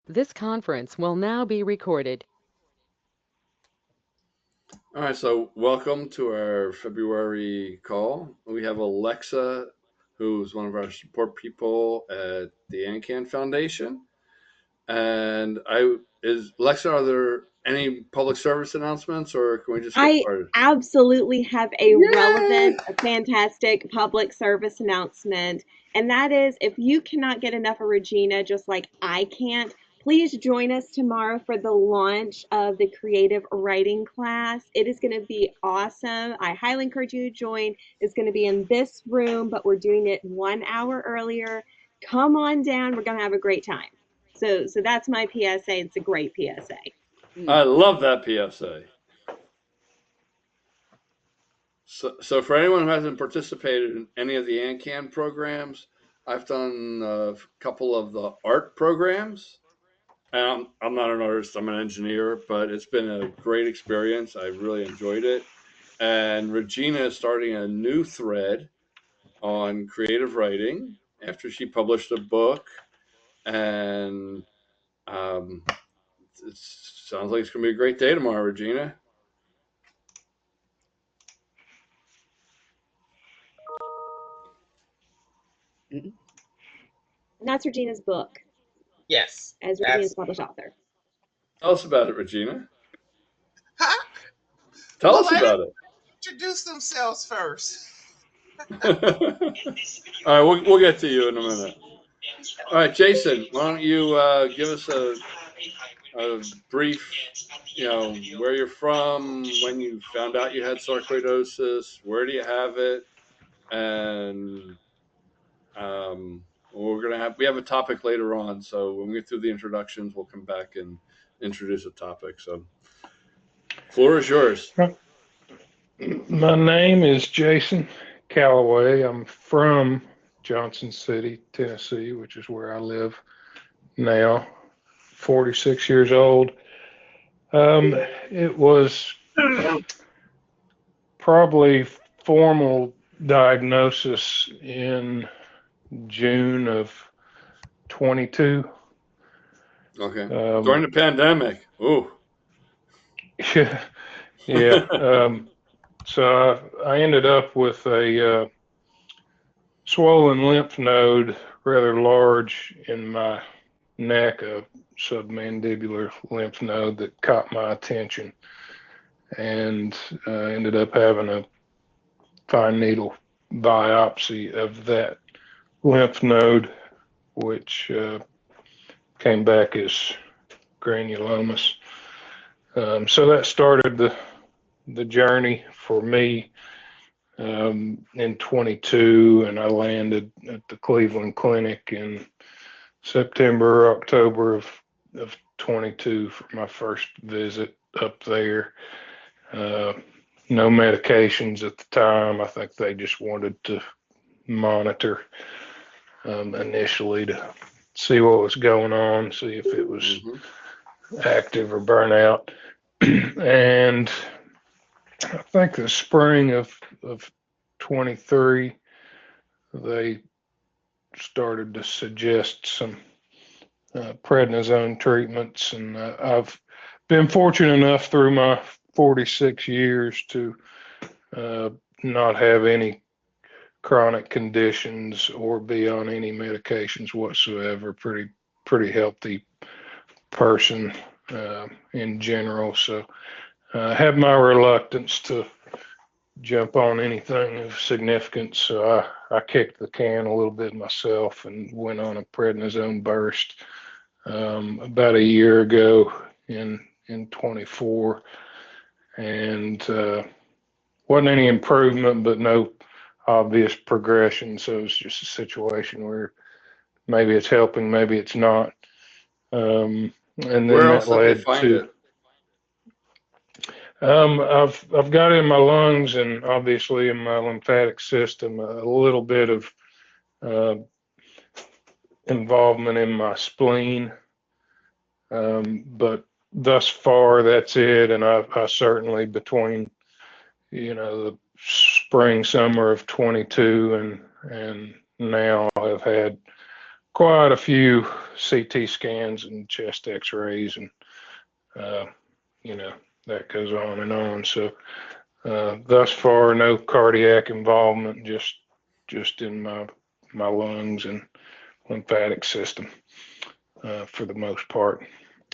This conference will now be recorded. All right, so welcome to our February call. We have Alexa, who's one of our support people at the Ancan Foundation. And Alexa, are there any public service announcements, or can we just get I started? absolutely have a Yay! relevant, a fantastic public service announcement. And that is if you cannot get enough of Regina, just like I can't, please join us tomorrow for the launch of the creative writing class. It is going to be awesome. I highly encourage you to join. It's going to be in this room, but we're doing it 1 hour earlier. Come on down. We're going to have a great time. So that's my PSA. It's a great PSA. I love that PSA. So for anyone who hasn't participated in any of the Ancan programs, I've done a couple of the art programs. And I'm not an artist, I'm an engineer, but it's been a great experience. I really enjoyed it. And Regina is starting a new thread on creative writing after she published a book. And it sounds like it's going to be a great day tomorrow, Regina. And that's Regina's book, Yes, as Regina's that's published author. Tell us about it, Regina. huh? Tell Well, us let them about it. introduce themselves first. All right, we'll get to you in a minute. All right, Jason, why don't you give us a brief, where you're from, when you found out you had sarcoidosis, where do you have it, and we have a topic later on. So when we get through the introductions, we'll come back and introduce a topic. So, floor is yours. My name is Jason Calloway. I'm from Johnson City, Tennessee, which is where I live now. 46 years old. It was probably formal diagnosis in June of 22. Okay. During the pandemic. Ooh. Yeah. Yeah. So I ended up with a swollen lymph node, rather large in my neck, a submandibular lymph node that caught my attention, and ended up having a fine needle biopsy of that lymph node, which came back as granulomas. So that started the journey for me in 22, and I landed at the Cleveland Clinic in September, October of 22 for my first visit up there. No medications at the time. I think they just wanted to monitor initially to see what was going on, see if it was active or burnout. And I think the spring of 23, they started to suggest some prednisone treatments, and I've been fortunate enough through my 46 years to not have any chronic conditions or be on any medications whatsoever. Pretty healthy person in general. So I have my reluctance to jump on anything of significance. So I kicked the can a little bit myself and went on a prednisone burst about a year ago in 24, and wasn't any improvement, but no obvious progression. So it's just a situation where maybe it's helping, maybe it's not. And then Where that else did they led find to it? I've got it in my lungs and obviously in my lymphatic system, a little bit of uh, involvement in my spleen. But thus far, that's it. And I certainly, between, the spring, summer of 22 and now, I've had quite a few CT scans and chest X-rays, and that goes on and on. So thus far, no cardiac involvement, just in my lungs and lymphatic system for the most part.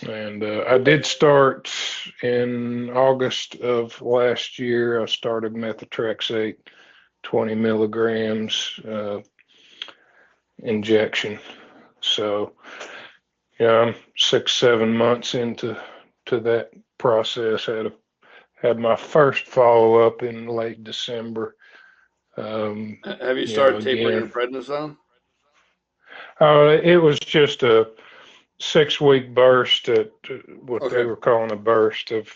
And I did start in August of last year. I started methotrexate, 20 milligrams injection. So I'm 6-7 months into that process. Had my first follow up in late December. Have you started tapering your prednisone? It was just a 6-week burst at what they were calling a burst of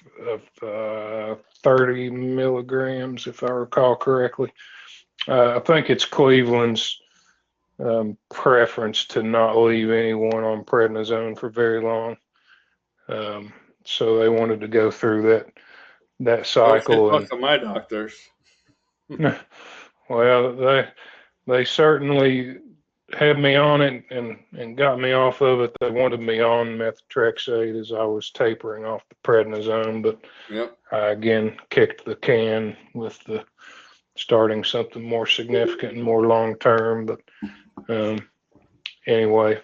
30 milligrams, if I recall correctly. I think it's Cleveland's preference to not leave anyone on prednisone for very long. So they wanted to go through that cycle. Talk to my doctors. Well, they certainly had me on it and got me off of it. They wanted me on methotrexate as I was tapering off the prednisone, but I again kicked the can with the starting something more significant and more long term. But anyway,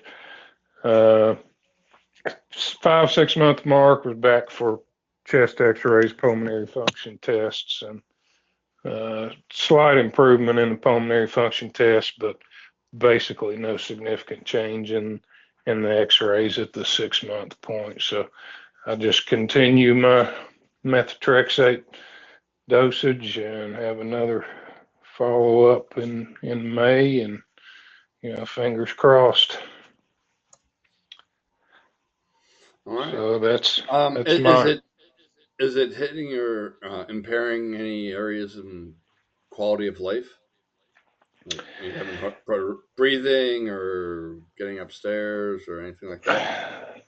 5-6 month mark, was back for chest X-rays, pulmonary function tests, and slight improvement in the pulmonary function test, but basically no significant change in the X-rays at the 6 month point. So I just continue my methotrexate dosage and have another follow up in May, and fingers crossed. All right. So that's is it hitting or impairing any areas in quality of life? Like, you having breathing or getting upstairs or anything like that?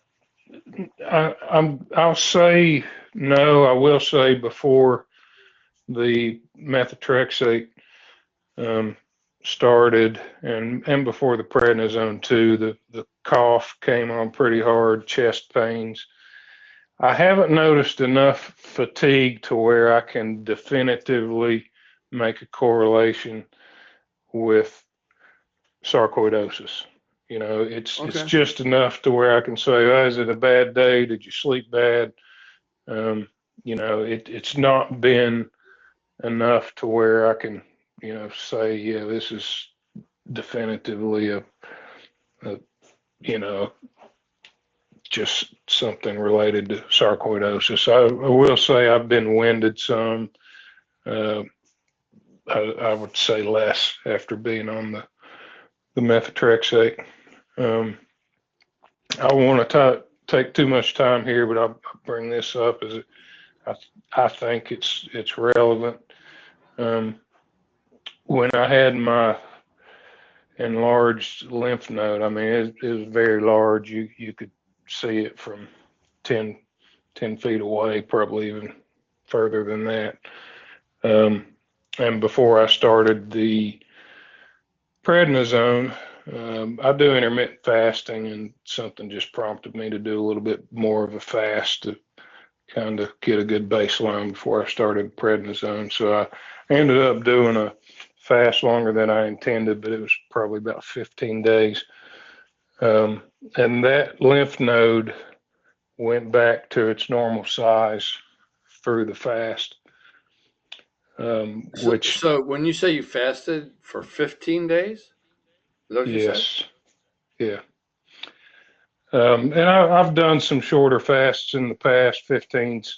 I'll say no. I will say before the methotrexate started and before the prednisone too, the cough came on pretty hard, chest pains. I haven't noticed enough fatigue to where I can definitively make a correlation with sarcoidosis. It's just enough to where I can say, is it a bad day? Did you sleep bad? It's not been enough to where I can, say, yeah, this is definitively a just something related to sarcoidosis. I will say I've been winded some. I would say less after being on the methotrexate. I want to take too much time here, but I'll bring this up as I think it's relevant. When I had my enlarged lymph node, I mean, it was very large. You could see it from 10 feet away, probably even further than that. And before I started the prednisone, I do intermittent fasting, and something just prompted me to do a little bit more of a fast to kind of get a good baseline before I started prednisone. So I ended up doing a fast longer than I intended, but it was probably about 15 days. And that lymph node went back to its normal size through the fast. So when you say you fasted for 15 days, is that what you said? Yeah. And I've done some shorter fasts in the past, 15s.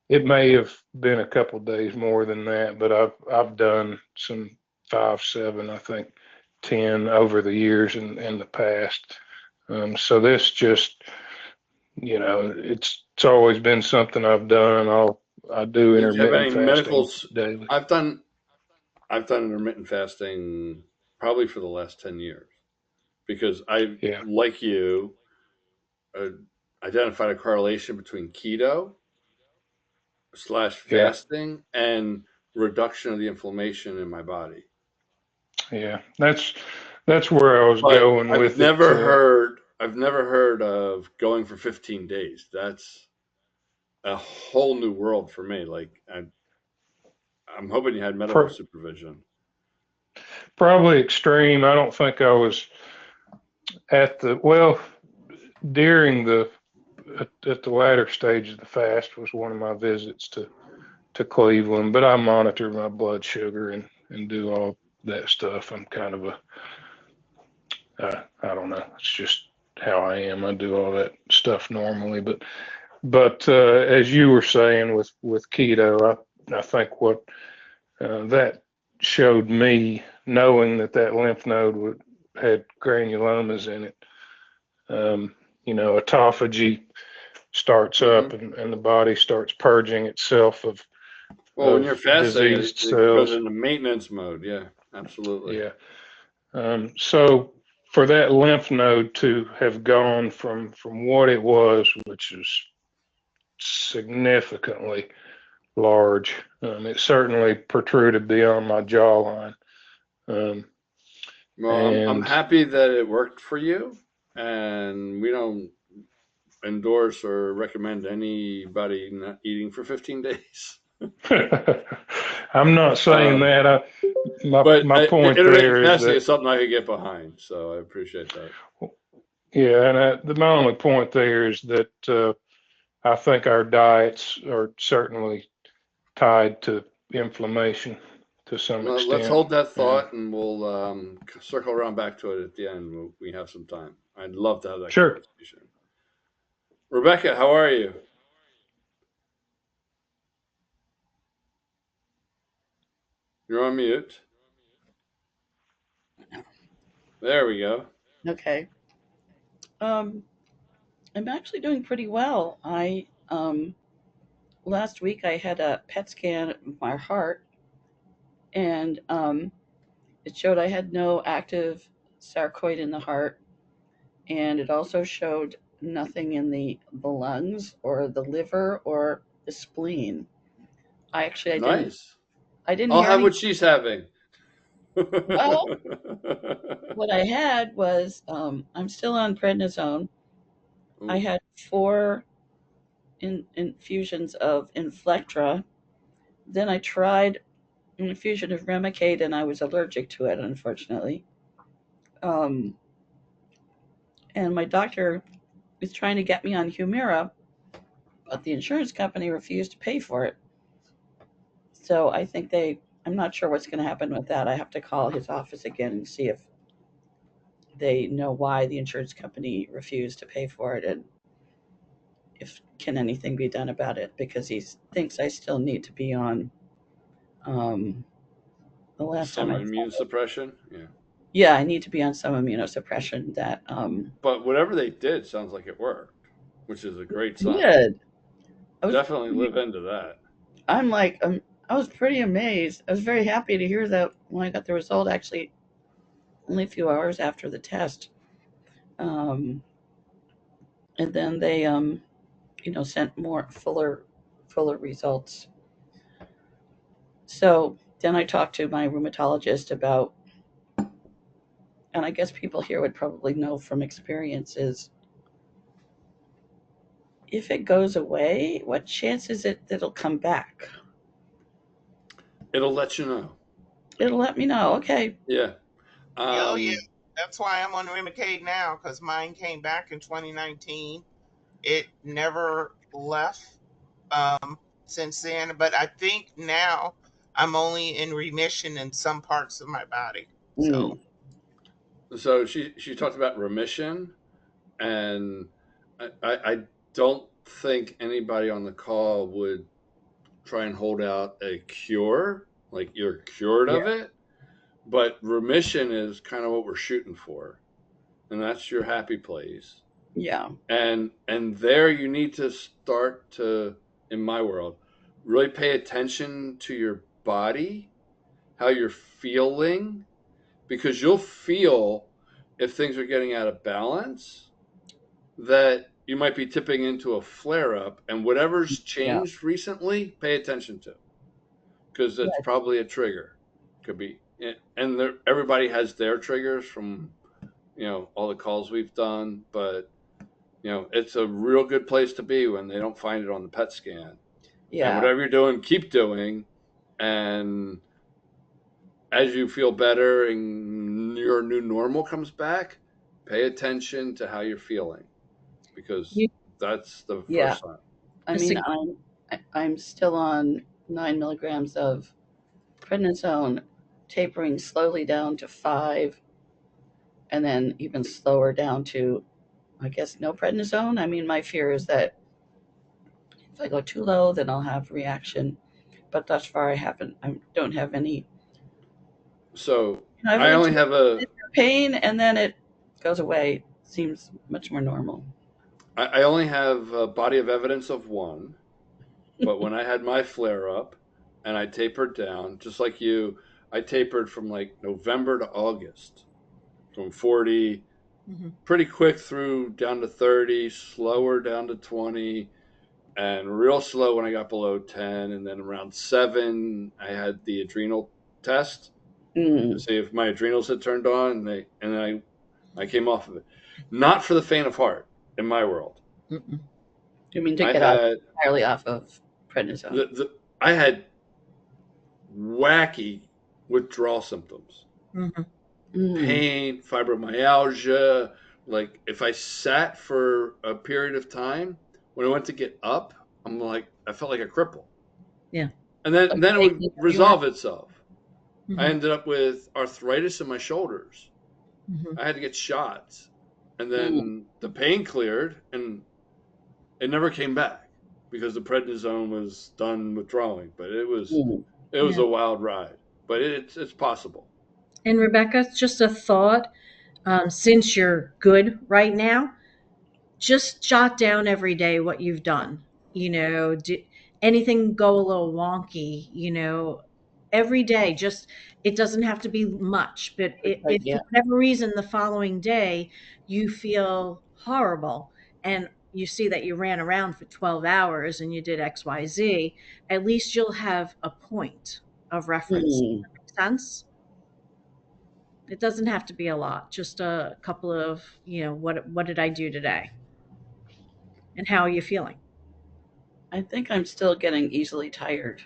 It may have been a couple of days more than that, but I've done some 5, 7, I think 10 over the years in the past. So this just, it's always been something I've done. I do intermittent fasting daily. I've done intermittent fasting probably for the last 10 years because like you, identified a correlation between keto / fasting and reduction of the inflammation in my body. Yeah, that's where I was going with it. I've never heard I've never heard of going for 15 days. That's a whole new world for me. Like I'm hoping you had medical For, supervision. probably extreme. I don't think I was during at the latter stage of the fast was one of my visits to Cleveland, but I monitor my blood sugar and do all that stuff. I'm kind of I don't know. It's just how I am. I do all that stuff normally, but as you were saying with keto, I think what that showed me, knowing that lymph node had granulomas in it. Autophagy starts up, Mm-hmm. and the body starts purging itself Well, when of you're fasting, diseased it goes cells. into maintenance mode. Yeah, absolutely. Yeah. So for that lymph node to have gone from what it was, which is significantly large, it certainly protruded beyond my jawline. Well, I'm And happy that it worked for you, and we don't endorse or recommend anybody not eating for 15 days. I'm not saying Um, that. but My the point intermittent there is fasting that, is something I could get behind, so I appreciate that. yeah, and my only point there is that I think our diets are certainly tied to inflammation to some Well, let's extent. hold that And thought, and we'll circle around back to it at the end when we have some time. I'd love to have that sure. conversation. Rebecca, how are you? You're on mute. There we go. Okay. Um, I'm actually doing pretty well. I last week I had a PET scan of my heart, and it showed I had no active sarcoid in the heart, and it also showed nothing in the lungs or the liver or the spleen. I didn't Nice. I didn't I'll hear have any. what she's having. Well, what I had was I'm still on prednisone. I Ooh, had four infusions of Inflectra. Then I tried an infusion of Remicade, and I was allergic to it, unfortunately. Um, and my doctor was trying to get me on Humira, but the insurance company refused to pay for it. So I'm not sure what's going to happen with that. I have to call his office again and see if they know why the insurance company refused to pay for it, and if can anything be done about it, because he thinks I still need to be on. Um, the last time some I immune suppression. Yeah. Yeah, I need to be on some immunosuppression that But whatever they did sounds like it worked, which is a great sign. did. I was Definitely live into that. I'm like I was pretty amazed. I was very happy to hear that when I got the result, actually only a few hours after the test. Um, and then they sent more fuller results. So then I talked to my rheumatologist about, and I guess people here would probably know from experience, is if it goes away, what chance is it that it'll come back? It'll let you know. It'll let me know. Okay. Yeah. Yeah, oh yeah. Um, That's why I'm on Remicade now, because mine came back in 2019. It never left since then, but I think now I'm only in remission in some parts of my body. So, Mm, so she talked about remission, and I don't think anybody on the call would try and hold out a cure, like you're cured yeah. of it. But remission is kind of what we're shooting for, and that's your happy place. Yeah. And there you need to start to, in my world, really pay attention to your body, how you're feeling, because you'll feel if things are getting out of balance that you might be tipping into a flare up, and whatever's Yeah. changed recently, pay attention to, because it's probably a trigger. Could be, and everybody has their triggers from all the calls we've done, but it's a real good place to be when they don't find it on the PET scan. Yeah. And whatever you're doing, keep doing. And as you feel better and your new normal comes back, pay attention to how you're feeling, because that's the first sign. I mean, I'm still on 9 milligrams of prednisone, tapering slowly down to 5, and then even slower down to, I guess, no prednisone. I mean, my fear is that if I go too low, then I'll have reaction. But thus far, I don't have any. So I only have a pain, and then it goes away. Seems much more normal. I only have a body of evidence of one, but when I had my flare up and I tapered down, just like you, I tapered from like November to August, from 40, pretty quick through down to 30, slower down to 20, and real slow when I got below 10. And then around 7, I had the adrenal test to see if my adrenals had turned on, and then I came off of it. Not for the faint of heart in my world. You mean to get entirely off of prednisone? I had wacky withdrawal symptoms. Pain, fibromyalgia. Like if I sat for a period of time, when I went to get up, I felt like a cripple. Yeah. And then it would resolve itself. I ended up with arthritis in my shoulders. I had to get shots. And then the pain cleared, and it never came back because the prednisone was done withdrawing. But it was a wild ride. But it's possible. And Rebecca, just a thought. Since you're good right now, just jot down every day what you've done. Anything go a little wonky, every day. Just, it doesn't have to be much, but if for whatever reason the following day you feel horrible and you see that you ran around for 12 hours and you did XYZ, at least you'll have a point of reference. Does that make sense? It doesn't have to be a lot, just a couple of, what did I do today? And how are you feeling? I think I'm still getting easily tired.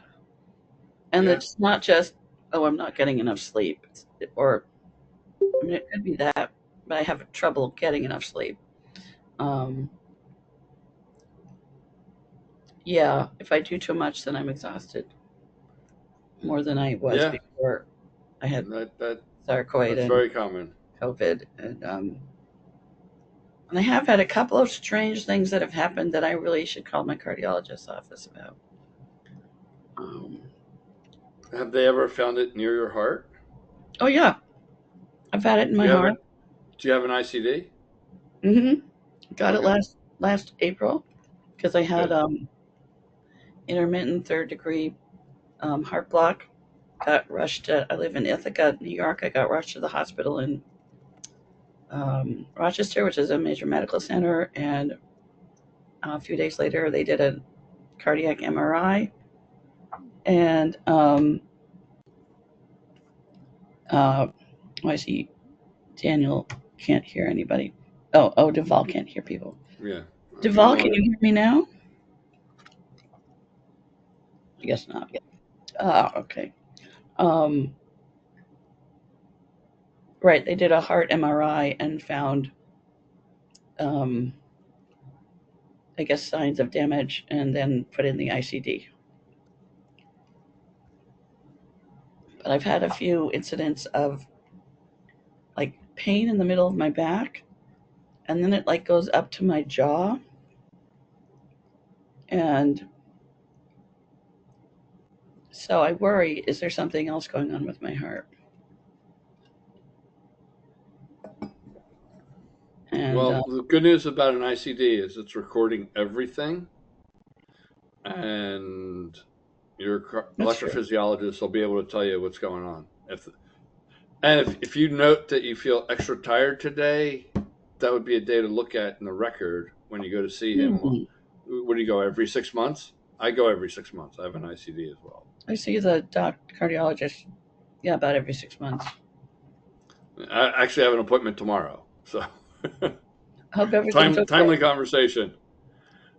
And it's not just, I'm not getting enough sleep. It could be that, but I have trouble getting enough sleep. If I do too much, then I'm exhausted more than I was before I had sarcoidosis. That's very common. COVID. And I have had a couple of strange things that have happened that I really should call my cardiologist's office about. Have they ever found it near your heart? Oh, yeah. I've had it in my heart. Do you have an ICD? Got it last April because I had intermittent 3rd degree heart block. Got rushed to, I live in Ithaca, New York. I got rushed to the hospital in Rochester, which is a major medical center. And a few days later, they did a cardiac MRI. And I see Daniel can't hear anybody. Oh, DuValle can't hear people. Yeah. DuValle, can you hear me now? I guess not. Okay. Right, they did a heart MRI and found, I guess, signs of damage, and then put in the ICD. But I've had a few incidents of like pain in the middle of my back, and then it like goes up to my jaw, and so I worry, is there something else going on with my heart? And, the good news about an ICD is it's recording everything, and your electrophysiologist will be able to tell you what's going on. If you note that you feel extra tired today, that would be a day to look at in the record when you go to see him. Would you go every 6 months? I go every 6 months. I have an ICD as well. I see the cardiologist, about every 6 months. I actually have an appointment tomorrow. So Hope everything's okay. timely conversation.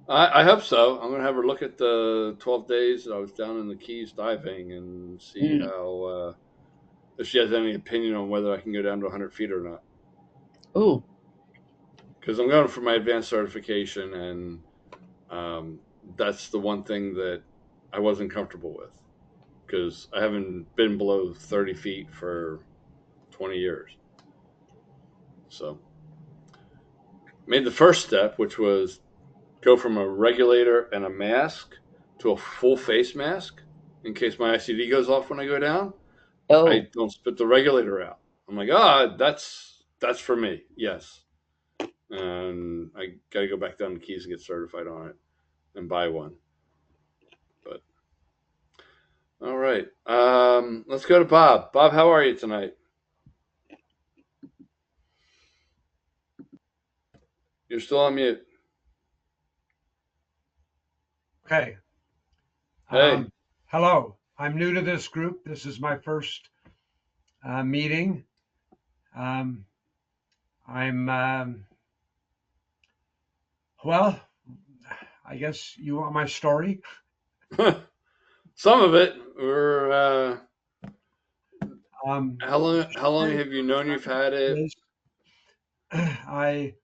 I hope so. I'm going to have her look at the 12 days that I was down in the Keys diving and see how, if she has any opinion on whether I can go down to 100 feet or not. Ooh. Because I'm going for my advanced certification, and that's the one thing that I wasn't comfortable with, because I haven't been below 30 feet for 20 years. So made the first step, which was go from a regulator and a mask to a full face mask in case my ICD goes off when I go down. Oh. I don't spit the regulator out. I'm like, that's for me. Yes. And I got to go back down to Keys and get certified on it and buy one. But all right. Let's go to Bob. Bob, how are you tonight? You're still on mute. Okay. Hey. Hello. I'm new to this group. This is my first meeting. Well, I guess you want my story. Some of it. We're how long have you known you've had it? I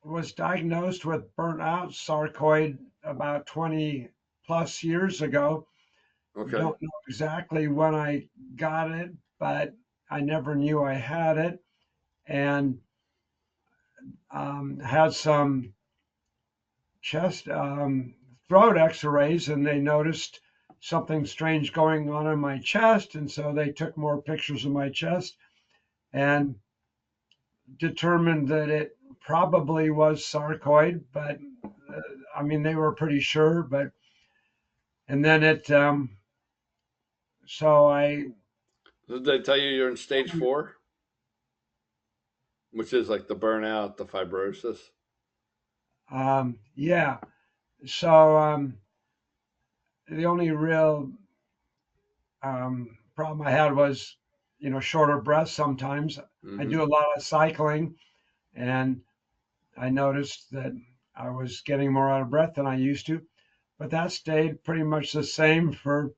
was diagnosed with burnout, sarcoid, about 20 plus years ago. Okay. Don't know exactly when I got it, but I never knew I had it, and had some chest throat x-rays, and they noticed something strange going on in my chest, and so they took more pictures of my chest and determined that it probably was sarcoid, but I mean, they were pretty sure, but and then it so I Did they tell you you're in stage 4? Which is like the burnout, the fibrosis? yeah. So the only real problem I had was, shorter breaths sometimes. I do a lot of cycling, and I noticed that I was getting more out of breath than I used to. But that stayed pretty much the same for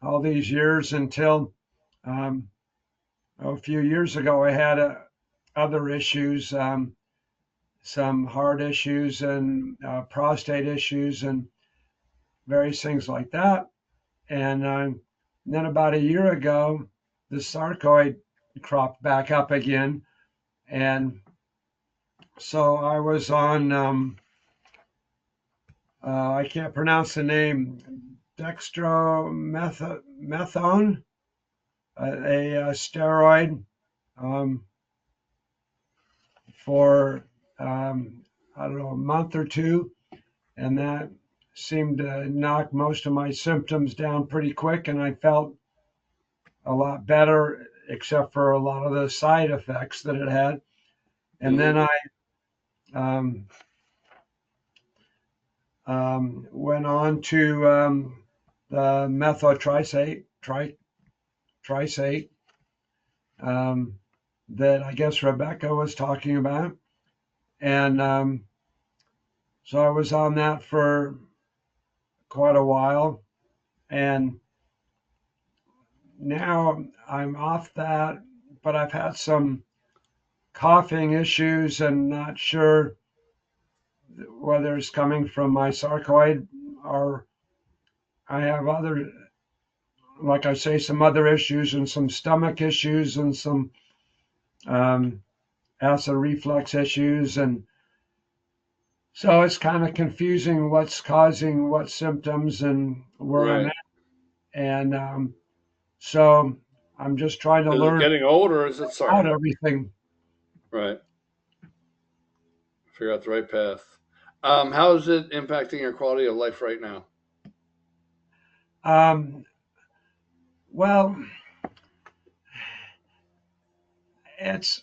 all these years until a few years ago I had other issues, some heart issues and prostate issues and various things like that. And then about a year ago, the sarcoid cropped back up again. And so I was on, I can't pronounce the name, Dexamethasone, a steroid for, I don't know, a month or two. And that seemed to knock most of my symptoms down pretty quick. And I felt a lot better, except for a lot of the side effects that it had. And then I went on to the methotrexate, that I guess Rebecca was talking about. And so I was on that for quite a while. And now I'm off that, but I've had some coughing issues and not sure whether it's coming from my sarcoid or I have other, like I say, some other issues and some stomach issues and some acid reflux issues. And so it's kind of confusing what's causing what symptoms and where I'm at. And so I'm just trying to learn. Is it getting old, or is it about everything? Right. Figure out the right path. How is it impacting your quality of life right now? Well, it's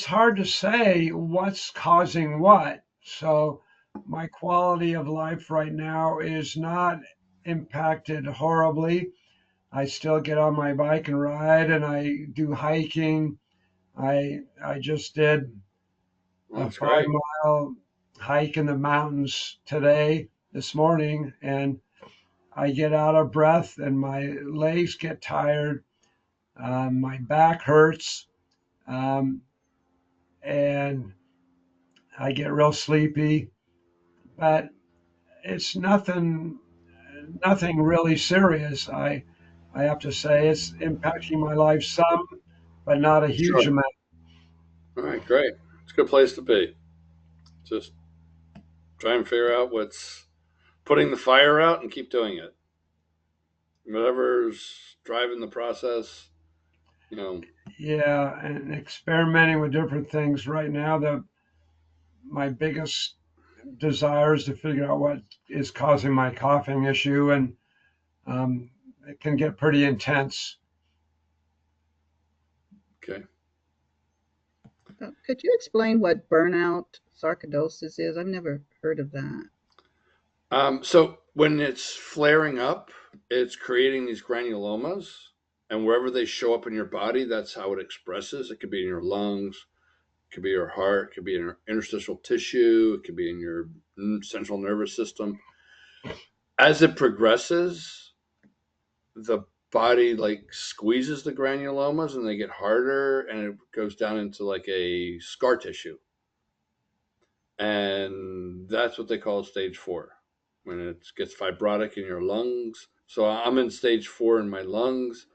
hard to say what's causing what. So my quality of life right now is not impacted horribly. I still get on my bike and ride, and I do hiking. I just did a That's great. 5 mile hike in the mountains this morning, and I get out of breath and my legs get tired. My back hurts, um, and I get real sleepy. But it's nothing really serious. I have to say it's impacting my life some, but not a huge Sure. amount. All right, great. It's a good place to be. Just try and figure out what's putting the fire out and keep doing it. Whatever's driving the process, you know. Yeah, and experimenting with different things. Right now, my biggest desire is to figure out what is causing my coughing issue, and it can get pretty intense. Okay. Could you explain what burnout sarcoidosis is? I've never heard of that. So when it's flaring up, it's creating these granulomas, and wherever they show up in your body, that's how it expresses. It could be in your lungs, it could be your heart, it could be in your interstitial tissue, it could be in your central nervous system. As it progresses, the body like squeezes the granulomas and they get harder and it goes down into like a scar tissue. And that's what they call stage 4 when it gets fibrotic in your lungs. So I'm in stage 4 in my lungs,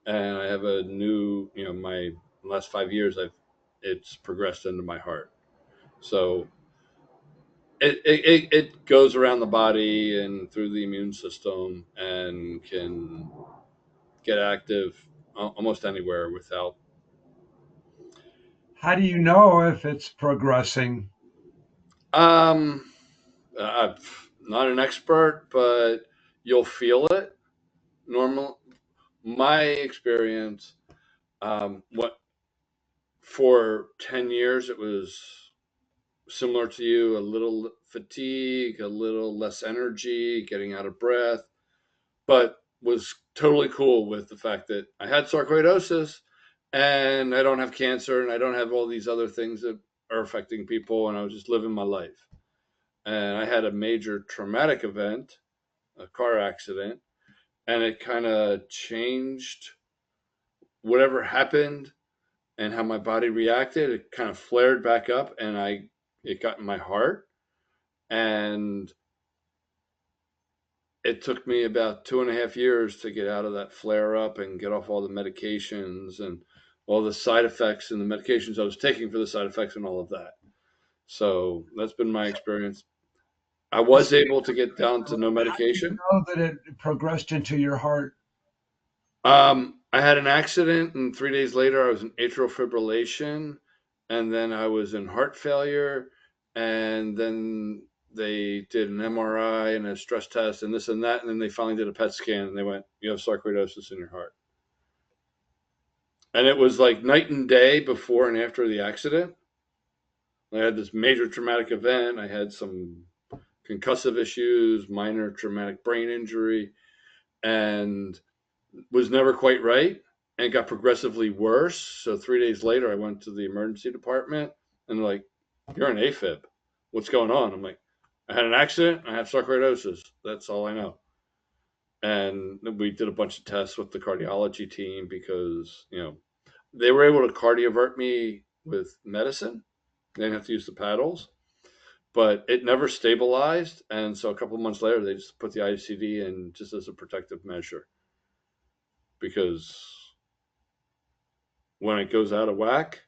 and I have a new, my last 5 years, it's progressed into my heart. So it goes around the body and through the immune system and can get active almost anywhere without. How do you know if it's progressing? I'm not an expert, but you'll feel it. Normal, my experience, what for 10 years it was similar to you, a little fatigue, a little less energy, getting out of breath, but was totally cool with the fact that I had sarcoidosis and I don't have cancer and I don't have all these other things that are affecting people, and I was just living my life. And I had a major traumatic event, a car accident, and it kind of changed whatever happened and how my body reacted. It kind of flared back up, and it got in my heart, and it took me about 2.5 years to get out of that flare up and get off all the medications and all the side effects and the medications I was taking for the side effects and all of that. So that's been my experience. I was able to get down to no How do you medication. know that it progressed into your heart? I had an accident, and 3 days later, I was in atrial fibrillation, and then I was in heart failure, and then they did an MRI and a stress test and this and that, and then they finally did a PET scan, and they went, "You have sarcoidosis in your heart." And it was like night and day before and after the accident. I had this major traumatic event. I had some concussive issues, minor traumatic brain injury, and was never quite right and got progressively worse. So 3 days later, I went to the emergency department and they're like, "You're an AFib. What's going on?" I'm like, "I had an accident. I have sarcoidosis. That's all I know." And we did a bunch of tests with the cardiology team because, they were able to cardiovert me with medicine. They didn't have to use the paddles, but it never stabilized. And so a couple of months later, they just put the ICD in just as a protective measure because when it goes out of whack,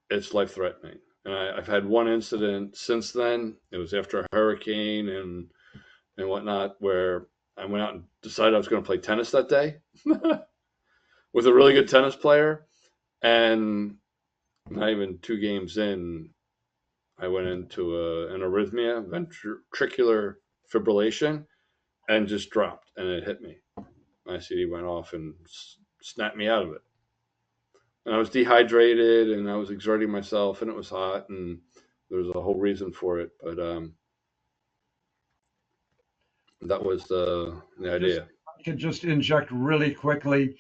it's life threatening. And I've had one incident since then. It was after a hurricane and whatnot, where I went out and decided I was going to play tennis that day with a really good tennis player. And not even 2 games in, I went into an arrhythmia, ventricular fibrillation, and just dropped, and it hit me. My CD went off and snapped me out of it. And I was dehydrated, and I was exerting myself, and it was hot, and there was a whole reason for it. But that was the idea. could just inject really quickly.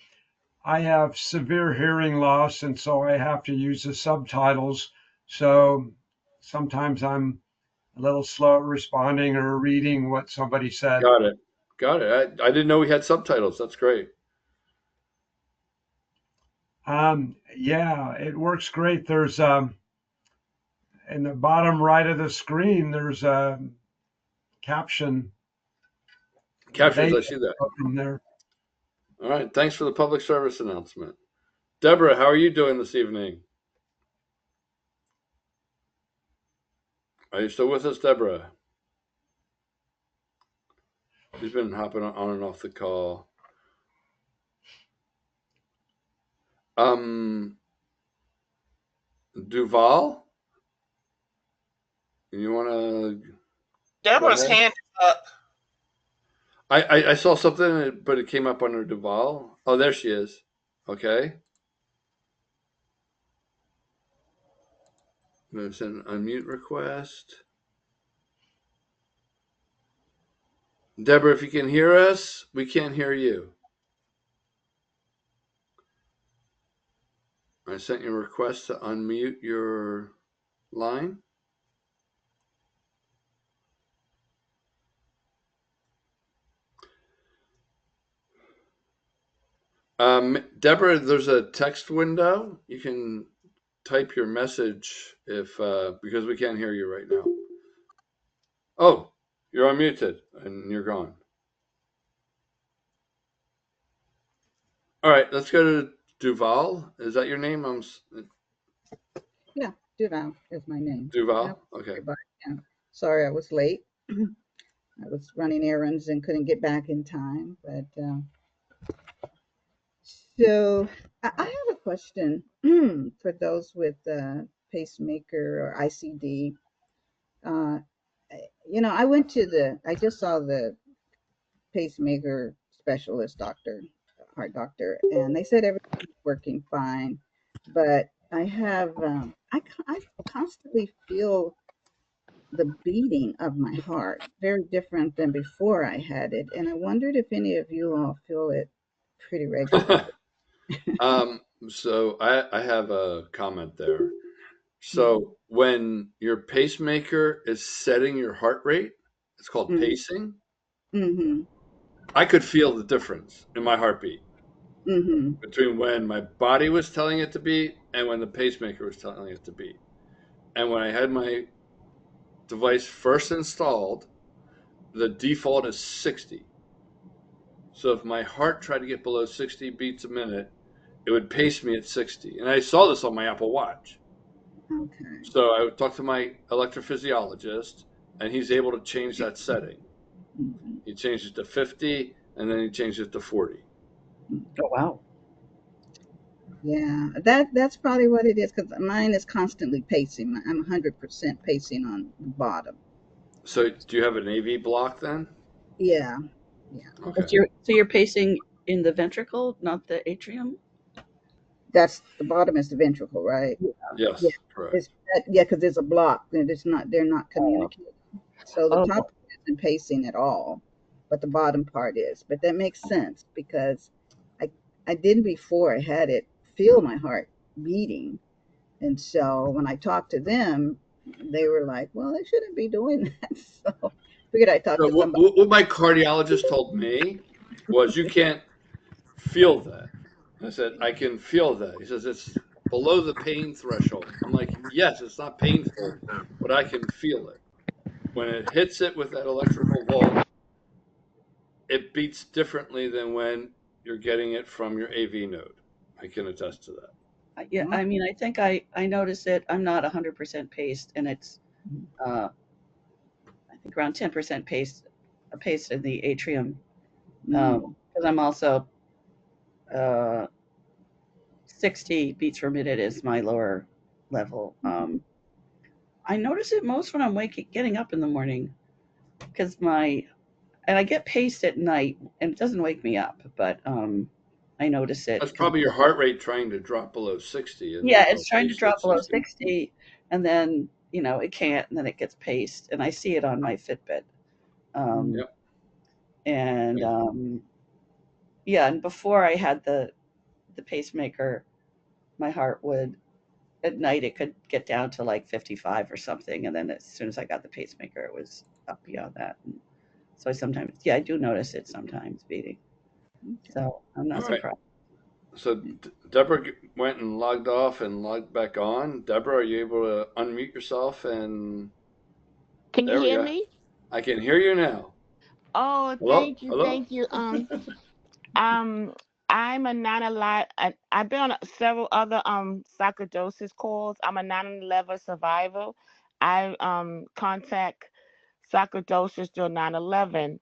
I have severe hearing loss, and so I have to use the subtitles. So sometimes I'm a little slow at responding or reading what somebody said. Got it. Got it. I didn't know we had subtitles. That's great. Yeah, it works great. There's in the bottom right of the screen, there's a caption. Captions, I see that. From there. All right. Thanks for the public service announcement. Deborah, how are you doing this evening? Are you still with us, Deborah? She's been hopping on and off the call. DuValle? You want to? Deborah's hand is up. I saw something, but it came up under DuValle. Oh, there she is. Okay. I'm going to send an unmute request. Deborah, if you can hear us, we can't hear you. I sent you a request to unmute your line. Deborah, there's a text window. You can type your message if because we can't hear you right now. Oh, you're unmuted and you're gone. All right, let's go to DuValle. Is that your name? Yeah, DuValle is my name. DuValle? Okay. Yeah. Sorry I was late. I was running errands and couldn't get back in time. But so I have a question for those with pacemaker or ICD. I just saw the pacemaker specialist doctor, heart doctor, and they said everything's working fine. But I constantly feel the beating of my heart, very different than before I had it. And I wondered if any of you all feel it pretty regularly. So I have a comment there. So when your pacemaker is setting your heart rate, it's called pacing. Mm-hmm. I could feel the difference in my heartbeat Mm-hmm. between when my body was telling it to beat and when the pacemaker was telling it to beat. And when I had my device first installed, the default is 60. So if my heart tried to get below 60 beats a minute, it would pace me at 60. And I saw this on my Apple Watch. Okay. So I would talk to my electrophysiologist, and he's able to change that setting. Mm-hmm. He changed it to 50, and then he changed it to 40. Oh, wow. Yeah, that's probably what it is, because mine is constantly pacing. I'm 100% pacing on the bottom. So do you have an AV block then? Yeah. Okay. So you're pacing in the ventricle, not the atrium? That's the bottom is the ventricle, right? Yes, Yeah. correct. Because there's a block and they're not communicating. So the top isn't pacing at all, but the bottom part is. But that makes sense because I didn't before I had it feel my heart beating. And so when I talked to them, they were like, well, they shouldn't be doing that. So figured I talked to somebody. What my cardiologist told me was you can't feel that. I said, I can feel that. He says, it's below the pain threshold. I'm like, yes, it's not painful, but I can feel it. When it hits it with that electrical volt, it beats differently than when you're getting it from your AV node. I can attest to that. Yeah, I mean, I think I notice it. I'm not 100% paced, and it's I think around 10% paced in the atrium, because I'm also 60 beats per minute is my lower level. I notice it most when I'm getting up in the morning, because and I get paced at night, and it doesn't wake me up, but I notice it. That's probably your heart rate trying to drop below 60. Yeah, it's trying to drop below 60, and then it can't, and then it gets paced, and I see it on my Fitbit. Yep. And Yeah, and before I had the pacemaker, my heart would at night it could get down to like 55 or something, and then as soon as I got the pacemaker, it was up beyond that. And so I sometimes, yeah, I do notice it sometimes beating. Okay. So I'm not All right. surprised. So Deborah went and logged off and logged back on. Deborah, are you able to unmute yourself? And Can you there we hear go. me? I can hear you now. Oh, Hello? thank you, Hello? thank you. Um, I'm a non-alive. I've been on several other sarcoidosis calls. I'm a 9/11 survivor. I contact sarcoidosis during 9/11.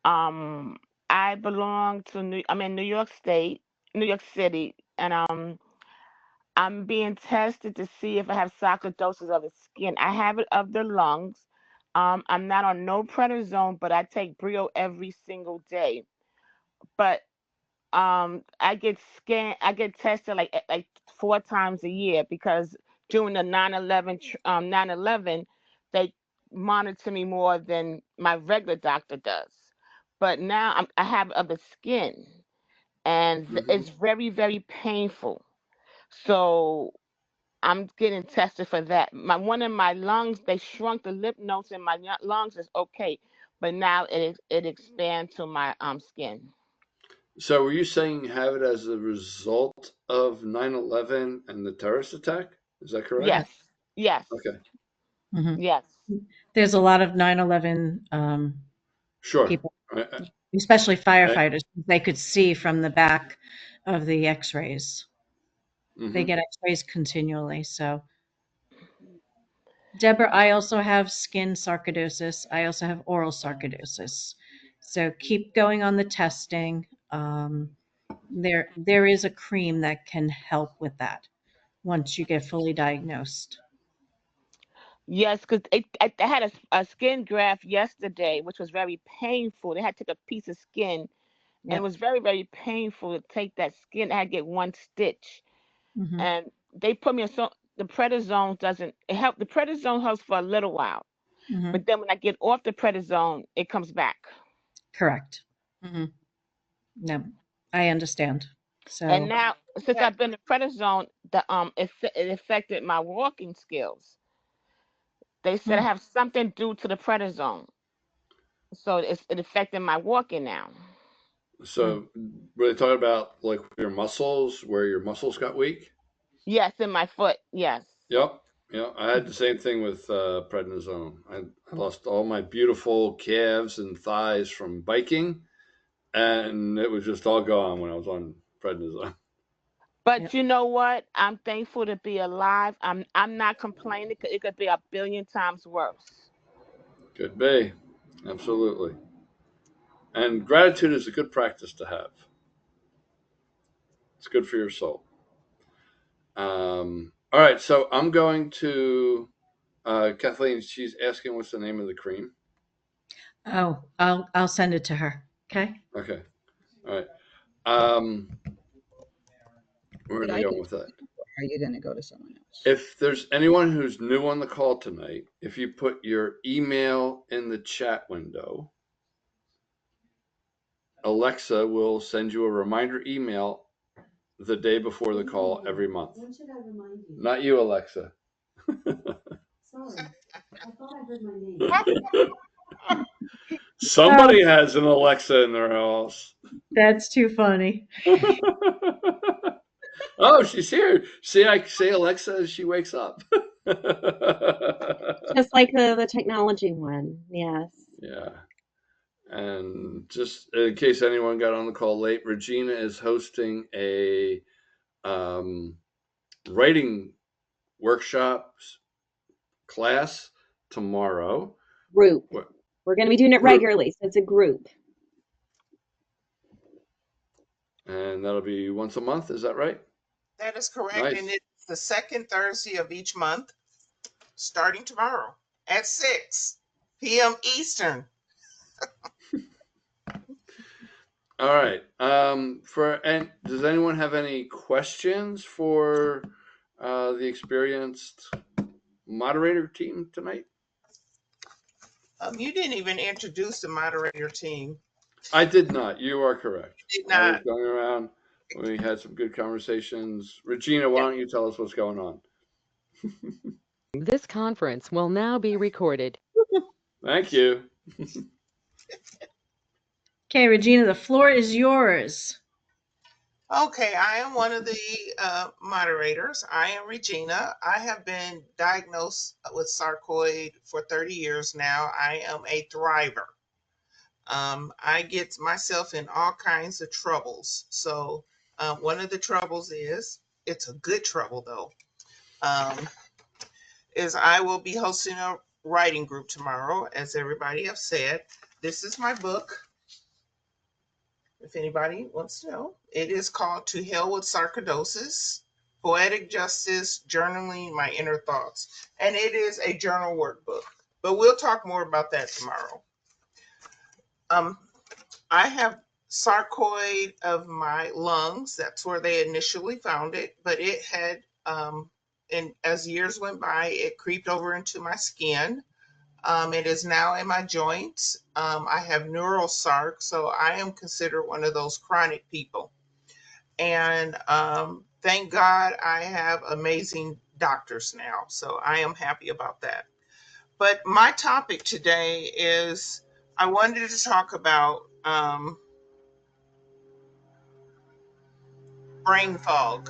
Um, I belong to I'm in New York State, New York City, and I'm being tested to see if I have sarcoidosis of the skin. I have it of the lungs. I'm not on no prednisone, but I take Brio every single day. But I get tested like 4 times a year because during the 9/11 they monitor me more than my regular doctor does. But now I have it of the skin, and it's very very painful. So I'm getting tested for that. My one of my lungs, they shrunk the lymph nodes in my lungs is okay, but now it expands to my skin. So were you saying you have it as a result of 9/11 and the terrorist attack? Is that correct? Yes, yes, Okay. Mhm. yes. There's a lot of 9/11 Sure. people, especially I- firefighters. They could see from the back of the X-rays. They get X-rays continually. So, Deborah, I also have skin sarcoidosis. I also have oral sarcoidosis. So keep going on the testing. There is a cream that can help with that once you get fully diagnosed. Yes, because I had a skin graft yesterday, which was very painful. They had to take a piece of skin, and it Yep. was very, very painful to take that skin. I had to get one stitch, Hmm. and they put me on the prednisone doesn't it help. The prednisone helps for a little while, Hmm. but then when I get off the prednisone, it comes back. Correct. Hmm. No, I understand. And So, now, since Yeah. I've been in prednisone, it affected my walking skills. They said I mm, have something due to the prednisone, so it affected my walking now. mm, So were they talking about like your muscles, where your muscles got weak? Yes, in my foot. Yes. Yep. Yeah, I had the same thing with prednisone. I lost all my beautiful calves and thighs from biking, and it was just all gone when I was on prednisone. But yep. you know what? I'm thankful to be alive. I'm not complaining. It could be a billion times worse. Could be. Absolutely. And gratitude is a good practice to have. It's good for your soul. All right, so I'm going to Kathleen. She's asking what's the name of the cream. Oh, I'll send it to her. Okay. Okay. All right. Um, where But are we I going can. with that? Are you going to go to someone else? If there's anyone who's new on the call tonight, if you put your email in the chat window, Alexa will send you a reminder email the day before the call every month. When should I remind you? Not you, Alexa. Sorry, I thought I heard my name. Oh, Somebody has an Alexa in their house. that's too funny. Oh, she's here. See, I say Alexa as she wakes up. Just like the technology one. Yes. Yeah. And just in case anyone got on the call late, Regina is hosting a writing workshops class tomorrow. Group. We're going to be doing it Group. regularly, so it's a group. And that'll be once a month. Is that right? That is correct. Nice. And it's the second Thursday of each month, starting tomorrow at 6 p.m. Eastern. All right. Does anyone have any questions for the experienced moderator team tonight? You didn't even introduce the moderator team. I did not. You are correct. Did I was not. going around. We had some good conversations. Regina, why Yeah. don't you tell us what's going on? This conference will now be recorded. Thank you. Okay, Regina, the floor is yours. Okay, I am one of the moderators. I am Regina. I have been diagnosed with sarcoid for 30 years now. I am a thriver. I get myself in all kinds of troubles. So one of the troubles it's a good trouble though, is I will be hosting a writing group tomorrow, as everybody have said. This is my book. If anybody wants to know, it is called To Hell with Sarcoidosis, Poetic Justice, Journaling My Inner Thoughts. And it is a journal workbook, but we'll talk more about that tomorrow. I have sarcoid of my lungs. That's where they initially found it, but it had, and as years went by, it creeped over into my skin. It is now in my joints. I have neural sarc, so I am considered one of those chronic people. And thank God I have amazing doctors now, so I am happy about that. But my topic today is I wanted to talk about brain fog,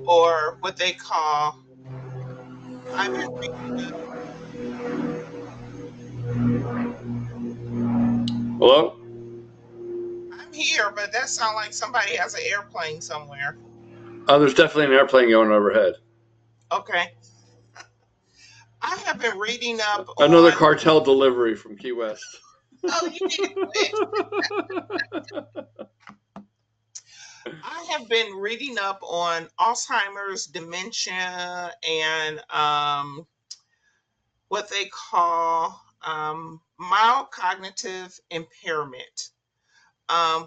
or what they call, I've been Hello? I'm here, but that sounds like somebody has an airplane somewhere. Oh, there's definitely an airplane going overhead. Okay. I have been reading up Another on. cartel delivery from Key West. Oh, you did it. I have been reading up on Alzheimer's, dementia, and what they call mild cognitive impairment,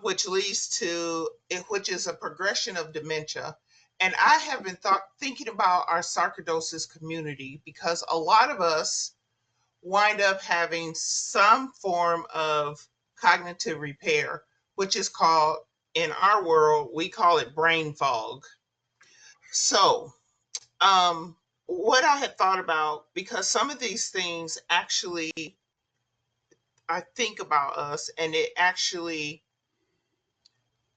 which is a progression of dementia. And I have been thinking about our sarcoidosis community, because a lot of us wind up having some form of cognitive repair, which is called, in our world, we call it brain fog. So, what I had thought about, because some of these things actually, I think about us and it actually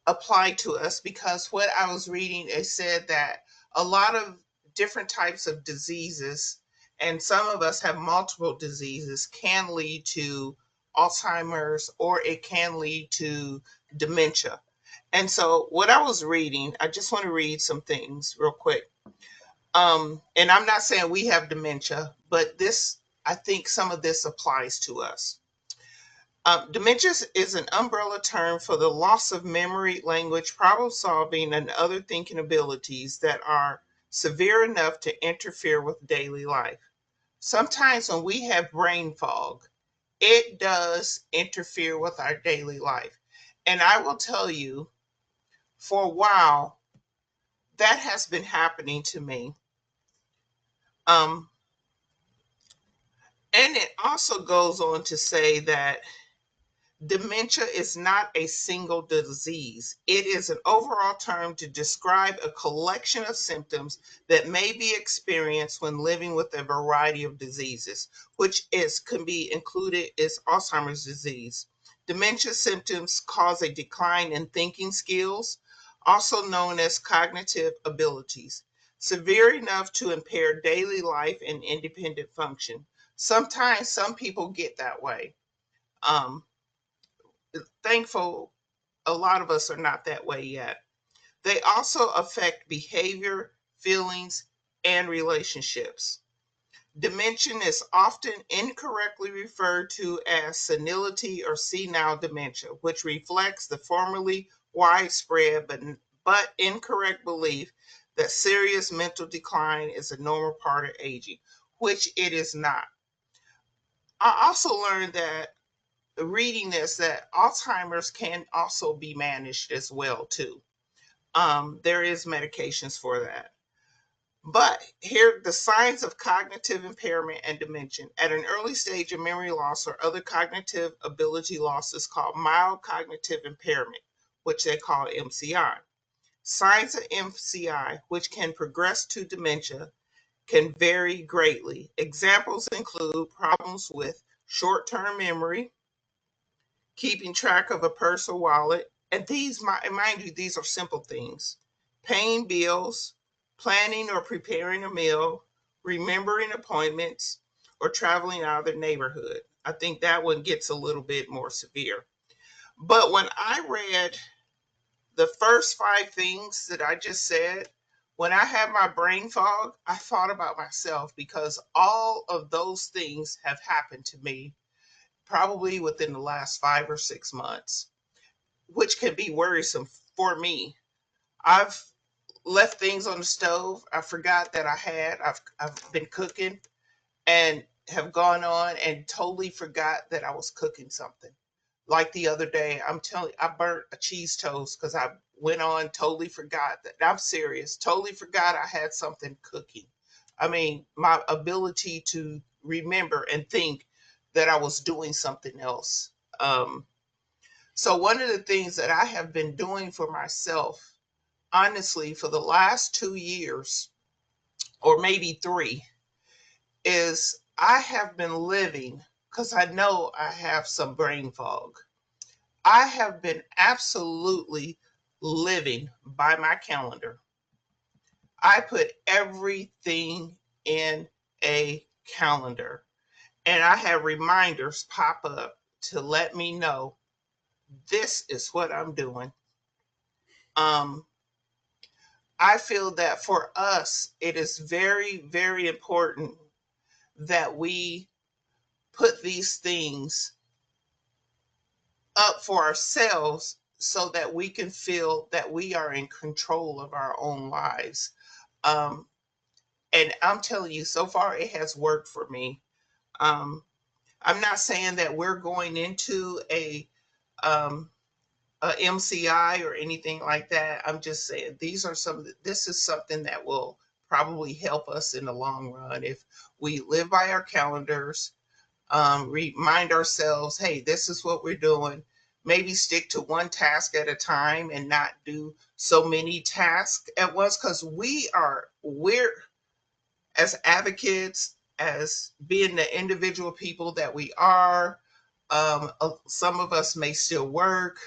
applied to us, because what I was reading, it said that a lot of different types of diseases, and some of us have multiple diseases, can lead to Alzheimer's, or it can lead to dementia. And so what I was reading, I just want to read some things real quick. And I'm not saying we have dementia, but I think some of this applies to us. Dementia is an umbrella term for the loss of memory, language, problem solving, and other thinking abilities that are severe enough to interfere with daily life. Sometimes when we have brain fog, it does interfere with our daily life. And I will tell you, for a while, that has been happening to me. And it also goes on to say that dementia is not a single disease. It is an overall term to describe a collection of symptoms that may be experienced when living with a variety of diseases, which can be included is Alzheimer's disease. Dementia symptoms cause a decline in thinking skills, also known as cognitive abilities, severe enough to impair daily life and independent function. Sometimes some people get that way. Thankful a lot of us are not that way yet. They also affect behavior, feelings, and relationships. Dementia is often incorrectly referred to as senility or senile dementia, which reflects the formerly widespread but incorrect belief that serious mental decline is a normal part of aging, which it is not. I also learned that reading this, that Alzheimer's can also be managed as well too. There is medications for that. But here, the signs of cognitive impairment and dementia. At an early stage of memory loss or other cognitive ability loss is called mild cognitive impairment, which they call MCI. Signs of MCI, which can progress to dementia, can vary greatly. Examples include problems with short-term memory, keeping track of a purse or wallet, and these, mind you, these are simple things. Paying bills, planning or preparing a meal, remembering appointments, or traveling out of the neighborhood. I think that one gets a little bit more severe. But when I read the first 5 things that I just said, when I had my brain fog, I thought about myself because all of those things have happened to me probably within the last 5 or 6 months, which can be worrisome for me. I've left things on the stove. I forgot that I've been cooking and have gone on and totally forgot that I was cooking something. Like the other day, I'm telling you, I burnt a cheese toast because I went on, totally forgot that. I'm serious, totally forgot I had something cooking. I mean, my ability to remember and think that I was doing something else. So, one of the things that I have been doing for myself, honestly, for the last 2 years, or maybe 3, is I have been living, because I know I have some brain fog. I have been absolutely living by my calendar. I put everything in a calendar, and I have reminders pop up to let me know this is what I'm doing. Um, I feel that for us, it is very, very important that we put these things up for ourselves so that we can feel that we are in control of our own lives. Um, and I'm telling you, so far it has worked for me. Um, I'm not saying that we're going into um, a MCI or anything like that. I'm just saying this is something that will probably help us in the long run if we live by our calendars, remind ourselves, hey, this is what we're doing. Maybe stick to one task at a time and not do so many tasks at once, because we're as advocates, as being the individual people that we are. Some of us may still work.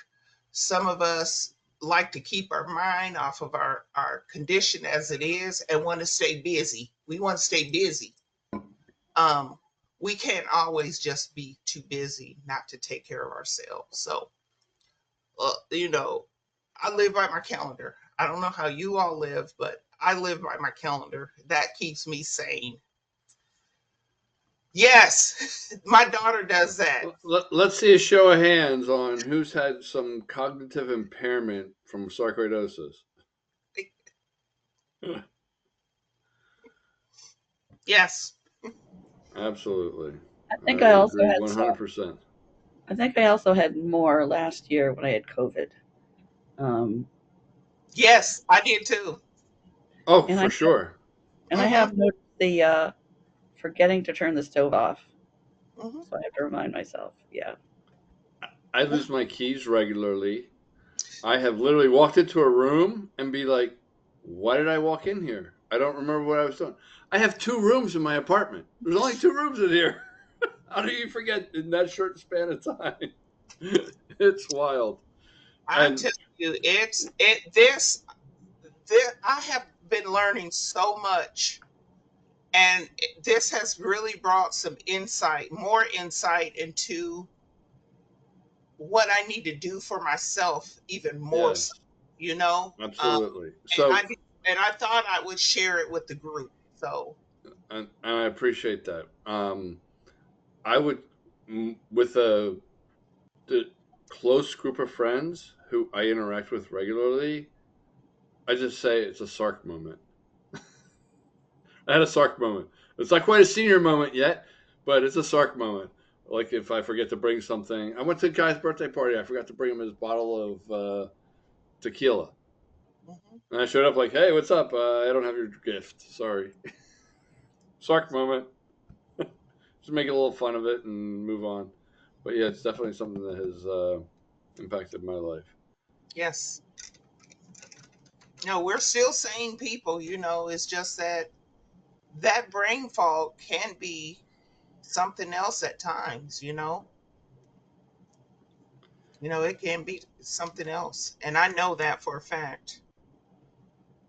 Some of us like to keep our mind off of our condition as it is and want to stay busy. We want to stay busy. Um, we can't always just be too busy not to take care of ourselves. So, I live by my calendar. I don't know how you all live, but I live by my calendar. That keeps me sane. Yes, my daughter does that. Let's see a show of hands on who's had some cognitive impairment from sarcoidosis. Yes. Absolutely. I think I also agree had 100%. I think I also had more last year when I had COVID. Yes, I did too. Oh, for sure. And I have noticed the forgetting to turn the stove off. Mm-hmm. So I have to remind myself. Yeah. I lose my keys regularly. I have literally walked into a room and be like, why did I walk in here? I don't remember what I was doing. I have 2 rooms in my apartment. There's only 2 rooms in here. How do you forget in that short span of time? It's wild. I'm telling you, I have been learning so much, and this has really brought some more insight into what I need to do for myself, even more Yes. so, you know. Absolutely. And I thought I would share it with the group. So, and I appreciate that. I would, with the close group of friends who I interact with regularly, I just say it's a Sark moment. I had a Sark moment. It's not quite a senior moment yet, but it's a Sark moment. Like if I forget to bring something. I went to a guy's birthday party. I forgot to bring him his bottle of tequila. Mhm. And I showed up like, hey, what's up? I don't have your gift. Sorry. Sark moment. Just make a little fun of it and move on. But yeah, it's definitely something that has impacted my life. Yes. No, we're still sane people, it's just that brain fog can be something else at times, it can be something else. And I know that for a fact.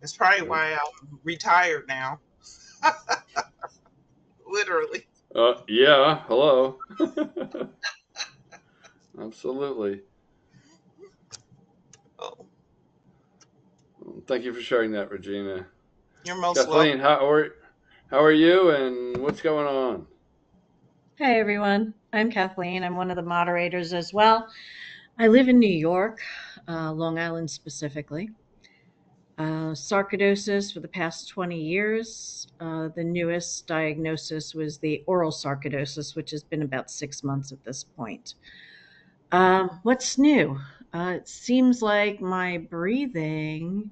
That's probably why I'm retired now. Literally. Yeah, hello. Absolutely. Oh, Thank you for sharing that, Regina. you're most welcome. Kathleen, how are you and what's going on? Hey everyone, I'm Kathleen. I'm one of the moderators as well. I live in New York, Long Island specifically. Sarcoidosis for the past 20 years. The newest diagnosis was the oral sarcoidosis, which has been about 6 months at this point. What's new? It seems like my breathing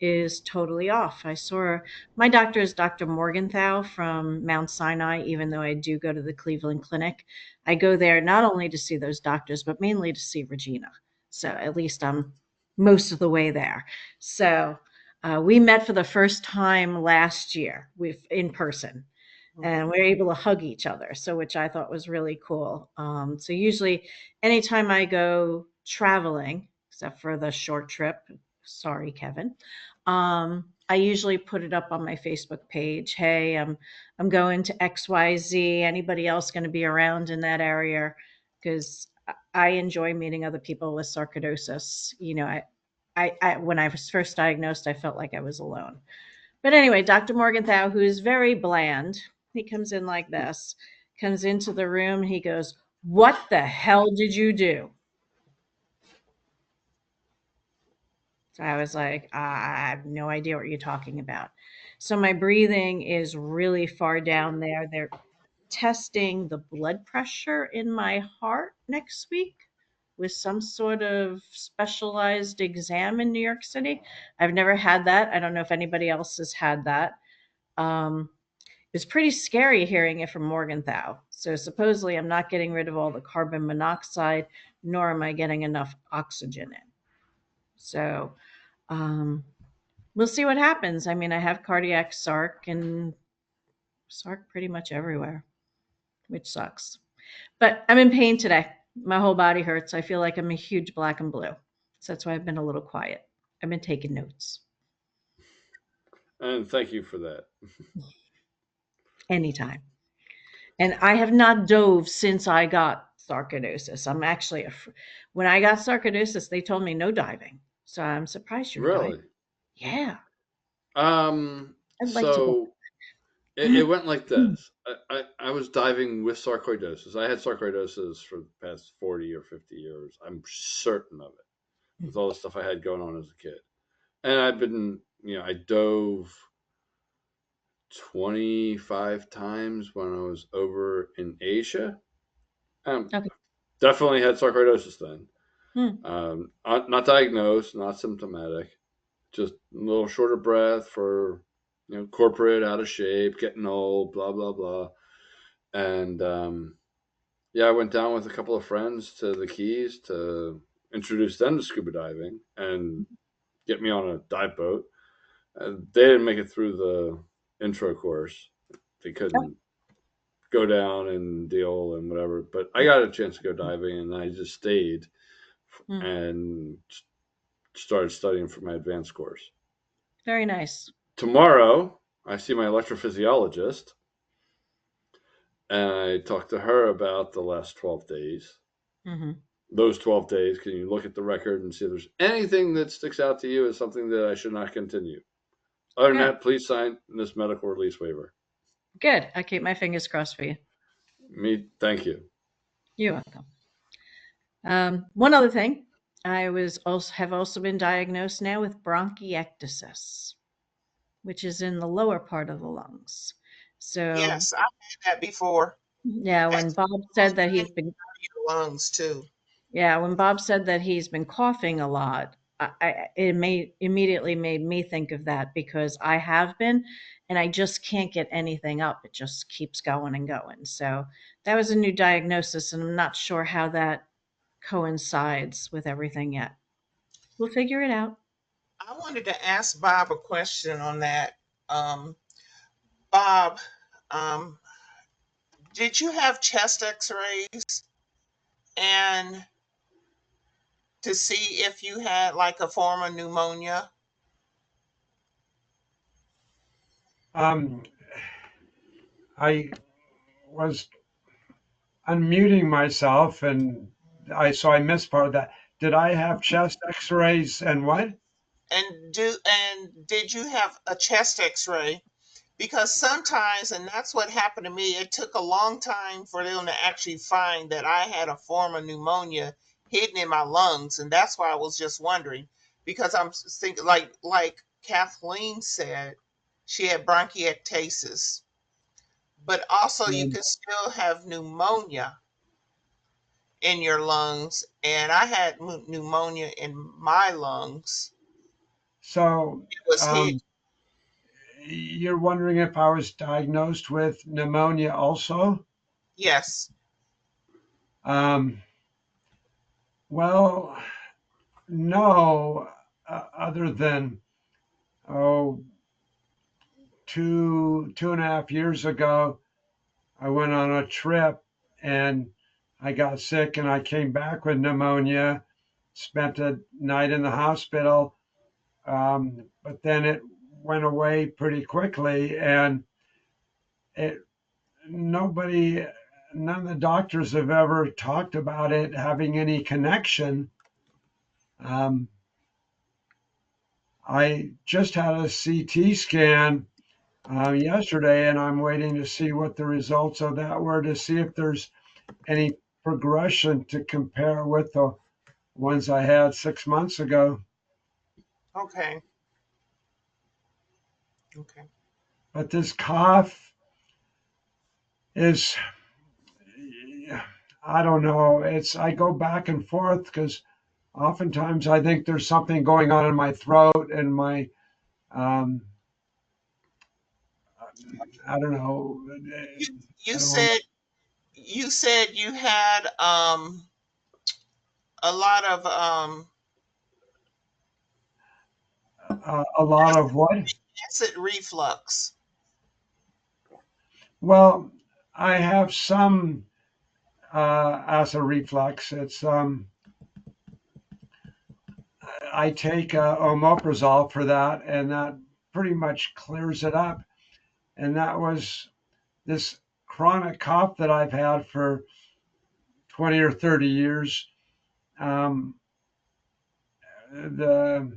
is totally off. I saw my doctor is Dr. Morgenthau from Mount Sinai, even though I do go to the Cleveland Clinic. I go there not only to see those doctors, but mainly to see Regina. So at least I'm most of the way there. So we met for the first time last year in person. And we are able to hug each other, so which I thought was really cool. So usually, anytime I go traveling, except for the short trip, sorry, Kevin, I usually put it up on my Facebook page. Hey, I'm going to XYZ. Anybody else going to be around in that area? Because I enjoy meeting other people with sarcoidosis. I when I was first diagnosed, I felt like I was alone. But anyway, Dr. Morgenthau, who is very bland, he comes in like this, comes into the room. He goes, "What the hell did you do?" So I was like, I have no idea what you're talking about. So my breathing is really far down there. They're testing the blood pressure in my heart next week with some sort of specialized exam in New York City. I've never had that. I don't know if anybody else has had that. Um, it was pretty scary hearing it from Morgenthau. So supposedly I'm not getting rid of all the carbon monoxide, nor am I getting enough oxygen in. So we'll see what happens. I mean, I have cardiac sarc and sarc pretty much everywhere, which sucks. But I'm in pain today. My whole body hurts. I feel like I'm a huge black and blue. So that's why I've been a little quiet. I've been taking notes. And thank you for that. Anytime. And I have not dove since I got sarcoidosis. I'm actually, when I got sarcoidosis, they told me no diving. So I'm surprised you're diving. Really? Yeah. I'd like to go. So it went like this. I was diving with sarcoidosis. I had sarcoidosis for the past 40 or 50 years. I'm certain of it with all the stuff I had going on as a kid. And I've been, I dove 25 times when I was over in Asia. Okay. Definitely had sarcoidosis then. Hmm. Not diagnosed, not symptomatic, just a little short of breath for, corporate, out of shape, getting old, blah, blah, blah. And yeah, I went down with a couple of friends to the Keys to introduce them to scuba diving and get me on a dive boat. They didn't make it through the intro course. They couldn't go down and deal and whatever. But I got a chance to go diving, and I just stayed and started studying for my advanced course. Very nice. Tomorrow, I see my electrophysiologist, and I talk to her about the last 12 days. Mm-hmm. Those 12 days, can you look at the record and see if there's anything that sticks out to you as something that I should not continue? Other than that, please sign this medical release waiver. Good. I keep my fingers crossed for you. Thank you. You're welcome. One other thing, I have also been diagnosed now with bronchiectasis, which is in the lower part of the lungs. So yes, I've had that before. Yeah, when Bob said that he's been lungs too. Yeah, when Bob said that he's been coughing a lot, it immediately made me think of that because I have been, and I just can't get anything up. It just keeps going and going. So that was a new diagnosis, and I'm not sure how that coincides with everything yet. We'll figure it out. I wanted to ask Bob a question on that. Bob, um, did you have chest x-rays and to see if you had like a form of pneumonia? I was unmuting myself, and I missed part of that. Did I have chest X-rays and what? And did you have a chest x-ray? Because sometimes, and that's what happened to me, it took a long time for them to actually find that I had a form of pneumonia hidden in my lungs. And that's why I was just wondering, because I'm thinking like Kathleen said, she had bronchiectasis, but also you Um, could still have pneumonia in your lungs. And I had pneumonia in my lungs. so It was hidden. um, you're wondering if I was diagnosed with pneumonia also? Yes. Um, well, no, other than, oh, 2.5 years ago, I went on a trip and I got sick and I came back with pneumonia, spent a night in the hospital, but then it went away pretty quickly. And it, nobody, none of the doctors have ever talked about it having any connection. Um, I just had a CT scan yesterday, and I'm waiting to see what the results of that were to see if there's any progression to compare with the ones I had 6 months ago. Okay. Okay. But this cough is, I don't know. I go back and forth because oftentimes I think there's something going on in my throat and my, um, I don't know. You, I you don't said you said you had a lot of a lot acid, of what? acid reflux. Well, I have some acid reflux. I take omeprazole for that, and that pretty much clears it up. And that was this chronic cough that I've had for 20 or 30 years. Um, the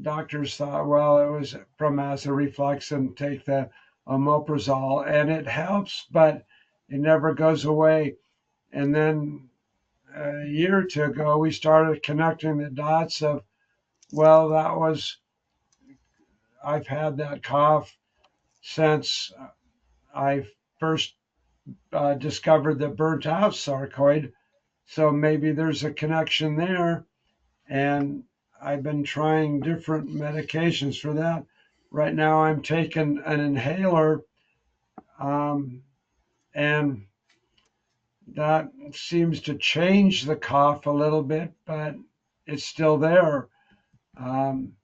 doctors thought, well, it was from acid reflux and take the omeprazole, and it helps, but it never goes away. And then a year or two ago, we started connecting the dots of, well, I've had that cough since I first discovered the burnt out sarcoid. So maybe there's a connection there. And I've been trying different medications for that. Right now, I'm taking an inhaler, um, and that seems to change the cough a little bit, but it's still there. Um,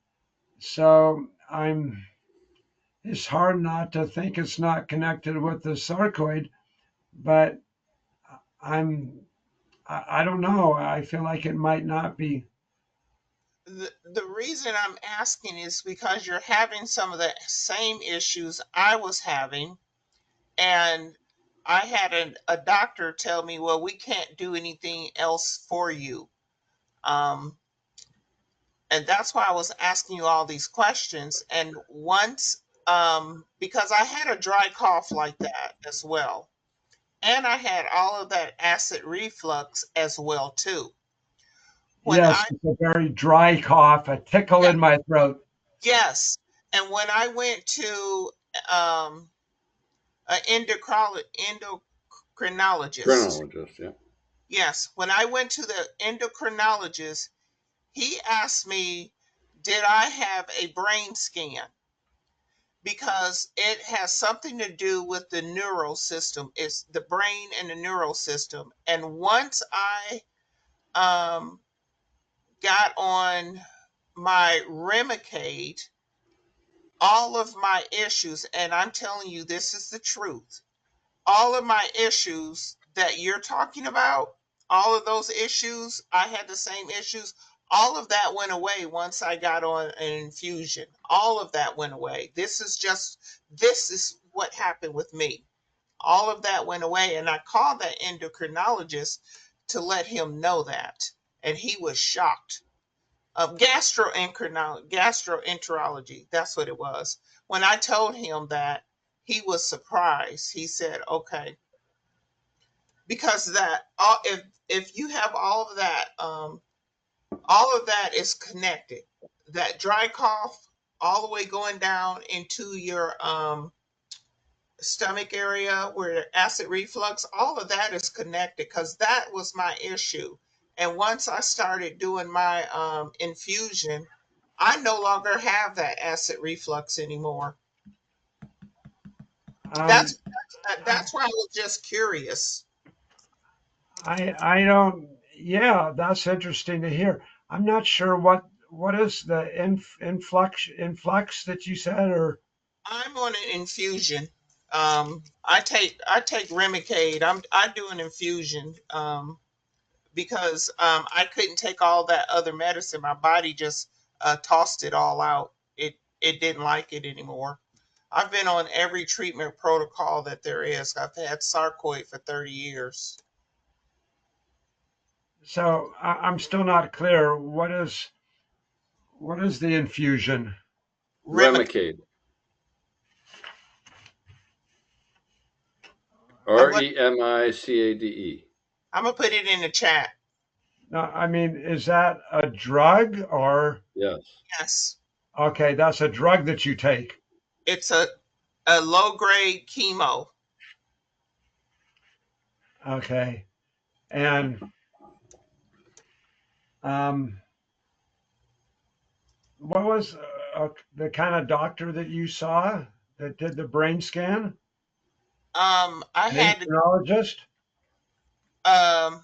so it's hard not to think it's not connected with the sarcoid, but I'm, I don't know. I feel like it might not be. The reason I'm asking is because you're having some of the same issues I was having, and I had a doctor tell me, well, we can't do anything else for you. Um, and that's why I was asking you all these questions. And once, because I had a dry cough like that as well, and I had all of that acid reflux as well too. When Yes, I it's a very dry cough, a tickle Yeah, in my throat. yes, and when I went to um, an endocrinologist, Chronologist, yeah. yes, when I went to the endocrinologist, he asked me, did I have a brain scan? Because it has something to do with the neural system. It's the brain and the neural system. And once I got on my Remicade, all of my issues, and I'm telling you, this is the truth, all of my issues that you're talking about, all of those issues, I had the same issues. All of that went away once I got on an infusion. All of that went away. This is what happened with me. All of that went away. And I called that endocrinologist to let him know that. And he was shocked. Gastroenterology, that's what it was. When I told him that, he was surprised. He said, okay, because if you have all of that is connected. That dry cough all the way going down into your stomach area where acid reflux, all of that is connected, because that was my issue. And once I started doing my infusion, I no longer have that acid reflux anymore. That's why I was just curious. I don't. Yeah, that's interesting to hear. I'm not sure what is the influx that you said, or I'm on an infusion. I take Remicade. I do an infusion because I couldn't take all that other medicine. My body just tossed it all out. It didn't like it anymore. I've been on every treatment protocol that there is. I've had sarcoid for 30 years. so I'm still not clear. What is the infusion? Remicade. Remicade. I'm gonna put it in the chat. No, I mean, is that a drug or? Yes. Yes. Okay, that's a drug that you take. It's a low grade chemo. Okay, and what was the kind of doctor that you saw that did the brain scan? I had an endocrinologist. I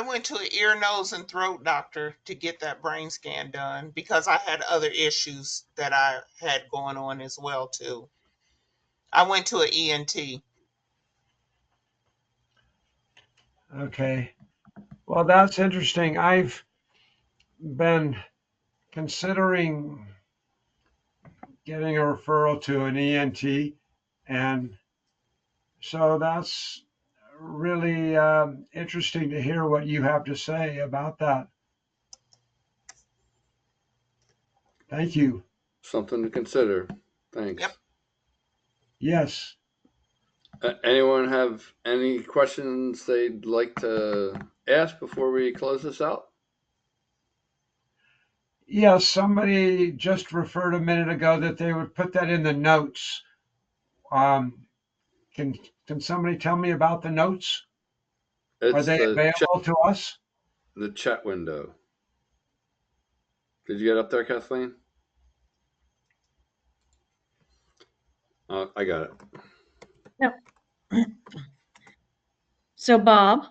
went to an ear, nose, and throat doctor to get that brain scan done because I had other issues that I had going on as well too. I went to an ENT. Okay. Well, that's interesting. I've been considering getting a referral to an ENT, and so that's really interesting to hear what you have to say about that. Thank you. Something to consider. Thanks. Yep. Yes. Anyone have any questions they'd like to ask before we close this out? Yes, somebody just referred a minute ago that they would put that in the notes. Can somebody tell me about the notes? Are they available to us? The chat window. Did you get up there, Kathleen? I got it. No. So, Bob,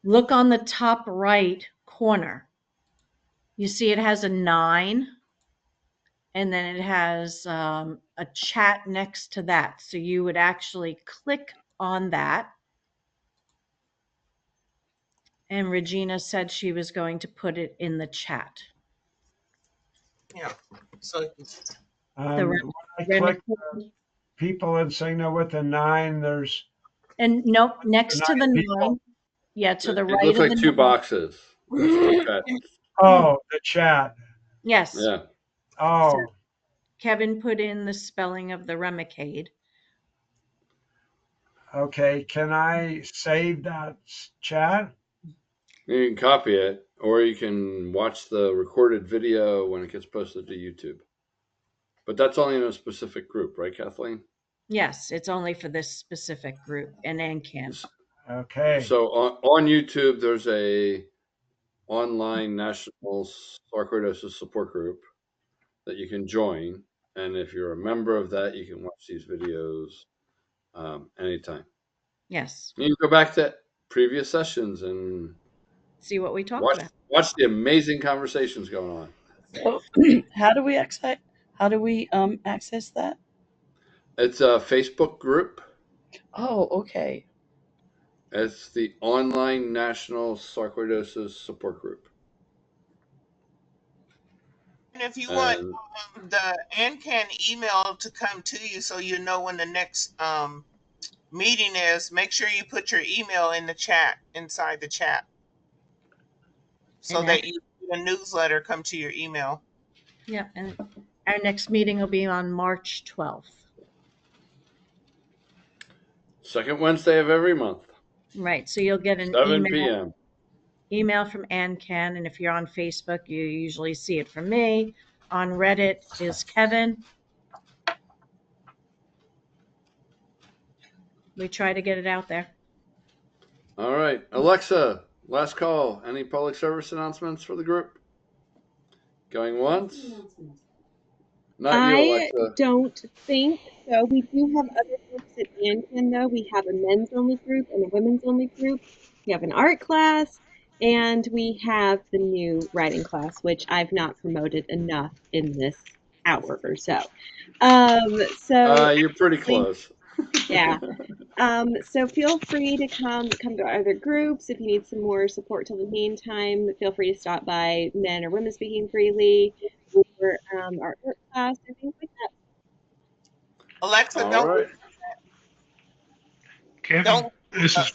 look on the top right corner. You see it has a 9, and then it has a chat next to that. So you would actually click on that. And Regina said she was going to put it in the chat. Yeah. So when I click people and signal with a 9, there's nope, next to the 9. Yeah, to the right. It looks like 2 boxes. Oh, the chat. Yes. Yeah. Oh. So Kevin put in the spelling of the Remicade. Okay, can I save that chat? You can copy it, or you can watch the recorded video when it gets posted to YouTube. But that's only in a specific group, right, Kathleen? Yes, it's only for this specific group and Ancan. Okay. So on YouTube, there's a online national sarcoidosis support group that you can join. And if you're a member of that, you can watch these videos anytime. Yes. You can go back to previous sessions and see what we talked about. Watch the amazing conversations going on. So, how do we access that? It's a Facebook group. Oh, okay. It's the online national sarcoidosis support group. And if you want the Ancan email to come to you so you know when the next meeting is, make sure you put your email in the chat, inside the chat, so that you get a newsletter come to your email. Yeah, and our next meeting will be on March 12th. Second Wednesday of every month. Right, so you'll get an 7 p.m. email from Ancan, and if you're on Facebook, you usually see it from me. On Reddit is Kevin. We try to get it out there. All right. Alexa, last call. Any public service announcements for the group? Going once? Not you, Alexa. I don't think so. We do have other groups at Ancan, though. We have a men's only group and a women's only group. We have an art class, and we have the new writing class, which I've not promoted enough in this hour or so. You're pretty close. Yeah. So feel free to come to our other groups. If you need some more support till the meantime, feel free to stop by Men or Women Speaking Freely or our art class or things like that. Alexa, Kevin, this is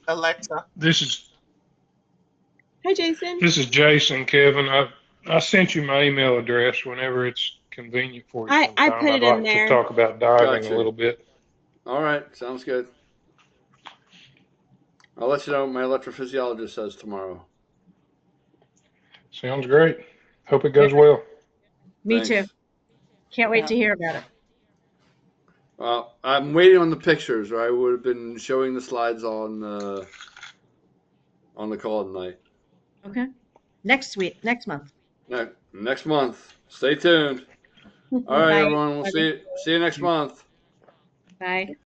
Alexa. Hi, Jason. This is Jason, Kevin. I sent you my email address whenever it's convenient for you. I put it in there. To talk about diving a little bit. All right, sounds good. I'll let you know what my electrophysiologist says tomorrow. Sounds great. Hope it goes well. Me too. Can't wait to hear about it. Well, I'm waiting on the pictures, or I would have been showing the slides on the call tonight. Okay. Next month. Next month. Stay tuned. All right, everyone. We'll see you next month. Bye.